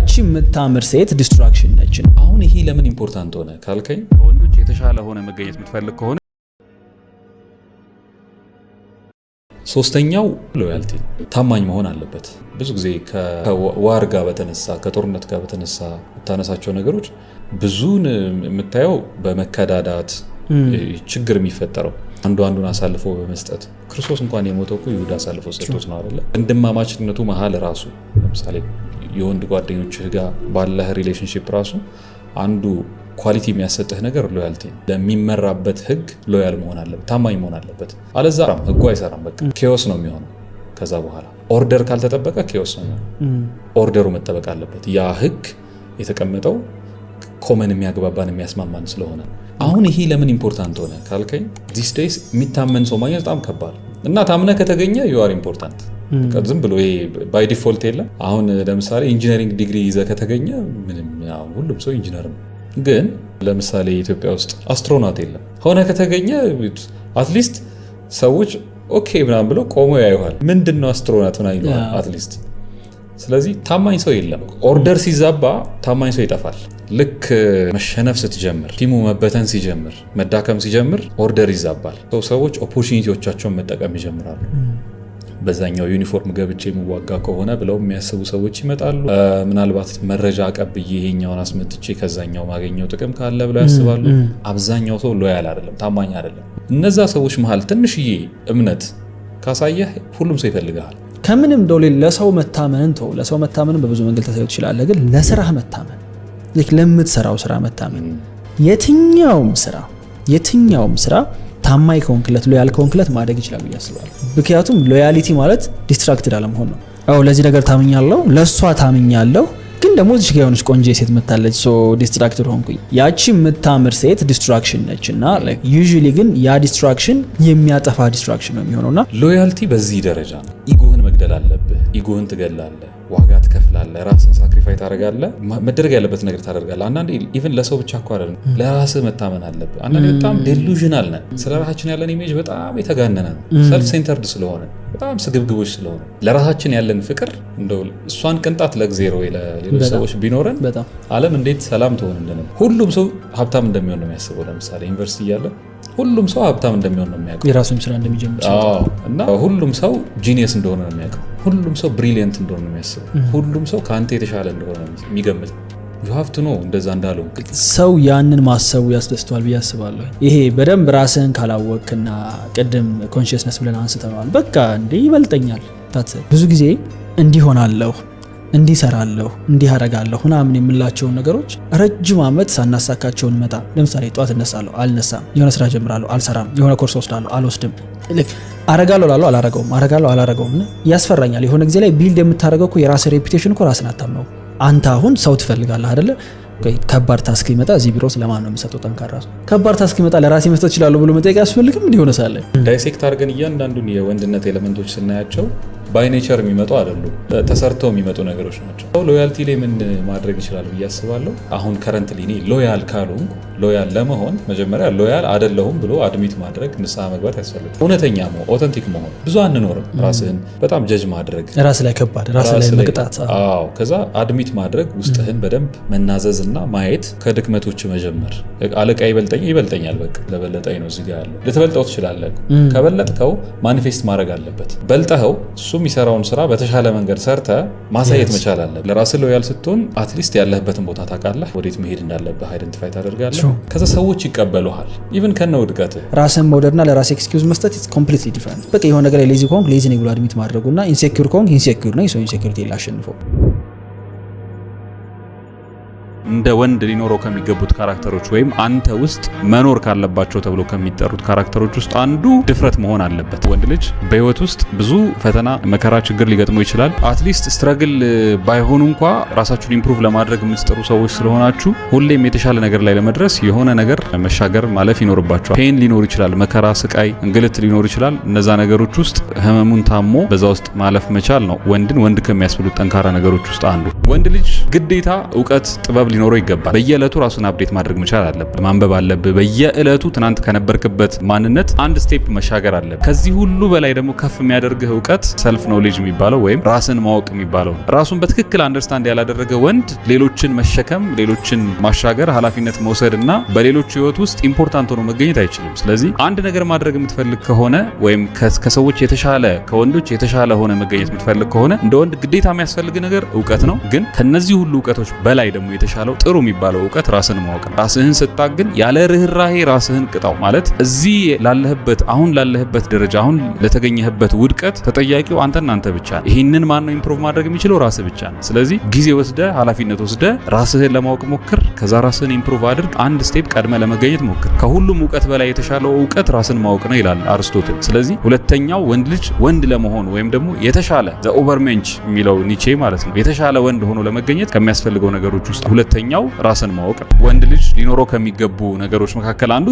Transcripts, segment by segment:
ያቺ የምታምር ሴት ዲስትራክሽን ነች። አሁን ይሄ ለምን ኢምፖርታንት ሆነ ካልከኝ ወንዶች የተሻለ ሆነ መገኘት የምትፈልግ ከሆነ ሶስተኛው ሎያልቲ ታማኝ መሆን አለበት። ብዙ ጊዜ ከዋር ጋር በተነሳ ከጦርነት ጋር በተነሳ የምታነሳቸው ነገሮች ብዙን የምታየው በመከዳዳት ችግር የሚፈጠረው አንዱን አሳልፎ በመስጠት ክርስቶስ እንኳን የሞተው እኮ ይሁዳ አሳልፎ ሰጥቶት ነው አይደለ? ወንድማማችነቱ መሃል ራሱ ለምሳሌ የወንድ ጓደኞችህ ጋር ባለህ ሪሌሽንሺፕ ራሱ አንዱ ኳሊቲ የሚያሰጥህ ነገር ሎያልቲ ነው። ለሚመራበት ህግ ሎያል መሆን አለበት፣ ታማኝ መሆን አለበት። አለዛ ህጉ አይሰራም። በቃ ኬዎስ ነው የሚሆነው። ከዛ በኋላ ኦርደር ካልተጠበቀ ኬዎስ ነው የሚሆነው። ኦርደሩ መጠበቅ አለበት። ያ ህግ የተቀመጠው ኮመን የሚያግባባን የሚያስማማን ስለሆነ አሁን ይሄ ለምን ኢምፖርታንት ሆነ ካልከኝ ዲስ ዴይስ የሚታመን ሰው ማግኘት በጣም ከባድ እና ታምነ ከተገኘ ዩ አር ኢምፖርታንት። ዝም ብሎ ይሄ ባይ ዲፎልት የለም። አሁን ለምሳሌ ኢንጂነሪንግ ዲግሪ ይዘህ ከተገኘ ምንም ሁሉም ሰው ኢንጂነር ነው። ግን ለምሳሌ ኢትዮጵያ ውስጥ አስትሮናት የለም ሆነ ከተገኘ አትሊስት ሰዎች ኦኬ ምናምን ብለው ቆሞ ያዩሃል። ምንድነው አስትሮናት ምናምን ይላል አትሊስት። ስለዚህ ታማኝ ሰው የለም። ኦርደር ሲዛባ ታማኝ ሰው ይጠፋል። ልክ መሸነፍ ስትጀምር፣ ቲሙ መበተን ሲጀምር፣ መዳከም ሲጀምር ኦርደር ይዛባል። ሰዎች ኦፖርቹኒቲዎቻቸውን መጠቀም ይጀምራሉ። በዛኛው ዩኒፎርም ገብቼ የምዋጋ ከሆነ ብለው የሚያስቡ ሰዎች ይመጣሉ። ምናልባት መረጃ አቀብዬ ይሄኛውን አስመጥቼ ከዛኛው ማገኘው ጥቅም ካለ ብለው ያስባሉ። አብዛኛው ሰው ሎያል አይደለም፣ ታማኝ አይደለም። እነዛ ሰዎች መሃል ትንሽዬ እምነት ካሳየህ ሁሉም ሰው ይፈልጋል። ከምንም ደው ለሰው መታመንን ተው። ለሰው መታመንን በብዙ መንገድ ተሳይቶ ይችላል። ግን ለስራህ መታመን ለምትሰራው ስራ መታመን የትኛውም ስራ ታማኝ ከሆንክለት ሎያል ከሆንክለት ማደግ ይችላል ብዬ አስባለሁ። ምክንያቱም ሎያሊቲ ማለት ዲስትራክትድ አለመሆን ነው። ለዚህ ነገር ታምኛለሁ፣ ለሷ ታምኛለሁ፣ ግን ደግሞ እዚህ ጋር የሆነች ቆንጆ ሴት መታለች ሶ ዲስትራክትድ ሆንኩኝ። ያቺ የምታምር ሴት ዲስትራክሽን ነች እና ዩዥሊ ግን ያ ዲስትራክሽን የሚያጠፋ ዲስትራክሽን ነው የሚሆነውና ሎያልቲ በዚህ ደረጃ ነው። ኢጎህን መግደል አለብህ። ኢጎህን ትገላለህ፣ ዋጋ ትከፍላለህ፣ ራስን ሳክሪፋይ ታደርጋለህ፣ መደረግ ያለበት ነገር ታደርጋለህ። አንዳንዴ ኢቭን ለሰው ብቻ እኮ አይደለም ለራስህ መታመን አለብህ። አንዳንዴ በጣም ዴሉዥናል ነን። ስለ ራሳችን ያለን ኢሜጅ በጣም የተጋነነ ነው። ሰልፍ ሴንተርድ ስለሆነ በጣም ስግብግቦች ስለሆነ ለራሳችን ያለን ፍቅር እንደው እሷን ቅንጣት ለእግዚአብሔር ወይ ለሌሎች ሰዎች ቢኖረን ዓለም እንዴት ሰላም ትሆን እንደነበር። ሁሉም ሰው ሀብታም እንደሚሆን ነው የሚያስበው። ለምሳሌ ዩኒቨርሲቲ እያለ ሁሉም ሰው ሀብታም እንደሚሆን ነው የሚያውቀው፣ የራሱን ስራ እንደሚጀምር እና ሁሉም ሰው ጂኒየስ እንደሆነ ነው የሚያውቀው። ሁሉም ሰው ብሪሊየንት እንደሆነ ነው የሚያስበው። ሁሉም ሰው ከአንተ የተሻለ እንደሆነ የሚገምት you have to know እንደዛ እንዳለው ሰው ያንን ማሰቡ ያስደስተዋል ብዬ አስባለሁ። ይሄ በደንብ ራስህን ካላወቅና ቅድም ኮንሺየስነስ ብለን አንስተናል። በቃ እንዴ ይበልጠኛል ብዙ ጊዜ እንዲሆናለሁ እንዲሰራለሁ እንዲያረጋለሁ ምናምን የምላቸውን ነገሮች ረጅም ዓመት ሳናሳካቸው እንመጣ። ለምሳሌ ጧት እነሳለሁ አልነሳም፣ የሆነ ስራ ጀምራለሁ አልሰራም፣ የሆነ ኮርስ ወስዳለሁ አልወስድም፣ አረጋለሁ ላለው አላረገውም ያስፈራኛል። የሆነ ጊዜ ላይ ቢልድ የምታረገው እኮ የራስህ ሬፑቴሽን እኮ ራስን አታምነው። አንተ አሁን ሰው ትፈልጋለህ አይደለ? ከባድ ታስክ ይመጣ እዚህ ቢሮ ስለማን ነው የምሰጠው ጠንካራ ሰው ከባድ ታስክ ይመጣ ለራሴ መስጠት ይችላል ብሎ መጠየቅ ያስፈልግም እንዲሆነ ሳለ ዳይሴክት አድርገን እያንዳንዱን የወንድነት ኤሌመንቶች ስናያቸው ባይ ኔቸር የሚመጡ አይደሉም፣ ተሰርተው የሚመጡ ነገሮች ናቸው። ሎያልቲ ላይ ምን ማድረግ ይችላል ብዬ አስባለሁ። አሁን ከረንትሊ እኔ ሎያል ካልሆንኩ ሎያል ለመሆን መጀመሪያ ሎያል አይደለሁም ብሎ አድሚት ማድረግ፣ ንስሐ መግባት ያስፈልጋል። እውነተኛ መሆን፣ ኦተንቲክ መሆን። ብዙ አንኖርም። ራስህን በጣም ጀጅ ማድረግ፣ ራስ ላይ ከባድ ራስ ላይ መቅጣት። ከዛ አድሚት ማድረግ፣ ውስጥህን በደንብ መናዘዝና ማየት፣ ከድክመቶች መጀመር። አለቃ ይበልጠኛል፣ በቃ ለበለጠኝ ነው እዚህ ጋር ያለው። ልትበልጠው ትችላለህ። ከበለጥከው ማኒፌስት ማድረግ አለበት። በልጠኸው እሱ የሚሰራውን ስራ በተሻለ መንገድ ሰርተ ማሳየት መቻል አለብህ። ለራስህ ሎያል ስትሆን አትሊስት ያለህበትን ቦታ ታውቃለህ፣ ወዴት መሄድ እንዳለብህ አይደንቲፋይ ታደርጋለህ። ከዛ ሰዎች ይቀበሉሃል። ኢቭን ከነ ውድቀትህ ራስን መውደድና ለራስ ኤክስኪውዝ መስጠት ኢትስ ኮምፕሊትሊ ዲፈረንት። በቃ የሆነ ነገር ላይ ሌዚ ከሆንክ ሌዚ ነኝ ብሎ አድሚት ማድረጉና ኢንሴኪዩር ከሆንክ ኢንሴኪዩር ነኝ ሰው ኢንሴኪዩሪቲ ላሸንፈው። እንደ ወንድ ሊኖረው ከሚገቡት ካራክተሮች ወይም አንተ ውስጥ መኖር ካለባቸው ተብሎ ከሚጠሩት ካራክተሮች ውስጥ አንዱ ድፍረት መሆን አለበት። ወንድ ልጅ በህይወት ውስጥ ብዙ ፈተና፣ መከራ፣ ችግር ሊገጥመው ይችላል። አትሊስት ስትረግል ባይሆኑ እንኳ ራሳችሁን ኢምፕሩቭ ለማድረግ የምትጥሩ ሰዎች ስለሆናችሁ ሁሌም የተሻለ ነገር ላይ ለመድረስ የሆነ ነገር መሻገር ማለፍ ይኖርባችኋል። ፔን ሊኖር ይችላል፣ መከራ፣ ስቃይ፣ እንግልት ሊኖር ይችላል። እነዛ ነገሮች ውስጥ ህመሙን ታሞ በዛ ውስጥ ማለፍ መቻል ነው ወንድን ወንድ ከሚያስብሉት ጠንካራ ነገሮች ውስጥ አንዱ። ወንድ ልጅ ግዴታ እውቀት፣ ጥበብ ሊኖረው ይገባል። በየዕለቱ ራሱን አፕዴት ማድረግ መቻል አለብህ። ማንበብ አለብህ። በየዕለቱ ትናንት ከነበርክበት ማንነት አንድ ስቴፕ መሻገር አለብህ። ከዚህ ሁሉ በላይ ደግሞ ከፍ የሚያደርግህ እውቀት ሰልፍ ኖሌጅ የሚባለው ወይም ራስን ማወቅ የሚባለው ነው። ራሱን በትክክል አንደርስታንድ ያላደረገ ወንድ ሌሎችን መሸከም፣ ሌሎችን ማሻገር፣ ኃላፊነት መውሰድ እና በሌሎች ህይወት ውስጥ ኢምፖርታንት ሆኖ መገኘት አይችልም። ስለዚህ አንድ ነገር ማድረግ የምትፈልግ ከሆነ ወይም ከሰዎች የተሻለ ከወንዶች የተሻለ ሆነ መገኘት የምትፈልግ ከሆነ እንደ ወንድ ግዴታ የሚያስፈልግ ነገር እውቀት ነው። ግን ከነዚህ ሁሉ እውቀቶች በላይ ደግሞ የተሻለው ጥሩ የሚባለው እውቀት ራስን ማወቅ ነው። ራስህን ስታግን ያለ ርህራሄ ራስህን ቅጣው። ማለት እዚህ ላለህበት አሁን ላለህበት ደረጃ አሁን ለተገኘህበት ውድቀት ተጠያቂው አንተና አንተ ብቻ። ይህንን ማን ነው ኢምፕሩቭ ማድረግ የሚችለው? ራስህ ብቻ ነው። ስለዚህ ጊዜ ወስደ ኃላፊነት ወስደ ራስህን ለማወቅ ሞክር። ከዛ ራስህን ኢምፕሩቭ አድርግ። አንድ ስቴፕ ቀድመ ለመገኘት ሞክር። ከሁሉም እውቀት በላይ የተሻለው እውቀት ራስን ማወቅ ነው ይላል አርስቶትል። ስለዚህ ሁለተኛው ወንድ ልጅ ወንድ ለመሆን ወይም ደግሞ የተሻለ ዘ ኦቨርሜንች የሚለው ኒቼ ማለት ነው የተሻለ ወንድ ሆኖ ለመገኘት ከሚያስፈልገው ነገሮች ውስጥ ሁለተኛው ራስን ማወቅ ነው። ወንድ ልጅ ሊኖረው ከሚገቡ ነገሮች መካከል አንዱ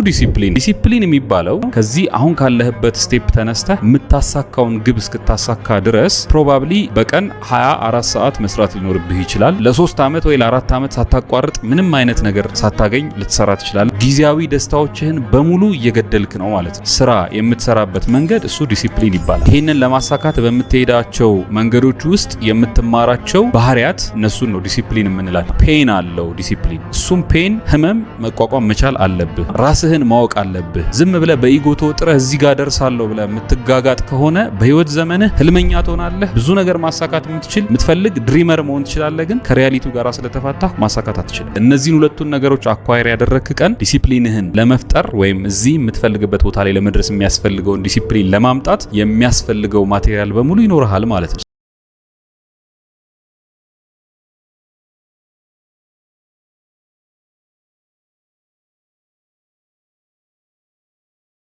ዲሲፕሊን የሚባለው ከዚህ አሁን ካለህበት ስቴፕ ተነስተህ የምታሳካውን ግብ እስክታሳካ ድረስ ፕሮባብሊ በቀን 24 ሰዓት መስራት ሊኖርብህ ይችላል። ለ3 ዓመት ወይ ለ4 ዓመት ሳታቋርጥ ምንም አይነት ነገር ሳታገኝ ልትሰራ ትችላለህ። ጊዜያዊ ደስታዎችህን በሙሉ እየገደልክ ነው ማለት ነው። ስራ የምትሰራበት መንገድ እሱ ዲሲፕሊን ይባላል። ይህንን ለማሳካት በምትሄዳቸው መንገዶች ውስጥ የምትማራቸው ባህሪያት እነሱን ነው ዲሲፕሊን የምንላቸው። ፔን አለው ዲሲፕሊን። እሱም ፔን ህመም መቋቋም መቻል አለብህ። ራስህን ማወቅ አለብህ። ዝም ብለህ በኢጎ ተወጥረህ እዚህ ጋር ደርሳለሁ ብለህ የምትጋጋጥ ከሆነ በህይወት ዘመንህ ህልመኛ ትሆናለህ። ብዙ ነገር ማሳካት የምትፈልግ ድሪመር መሆን ትችላለህ። ግን ከሪያሊቲው ጋር ስለተፋታህ ማሳካት አትችልም። እነዚህን ሁለቱን ነገሮች አኳየር ያደረግክ ቀን ዲሲፕሊንህን ለመፍጠር ወይም እዚህ የምትፈልግበት ቦታ ላይ ለመድረስ የሚያስፈልገውን ዲሲፕሊን ለማምጣት የሚያስፈልገው ማቴሪያል በሙሉ ይኖርሃል ማለት ነው።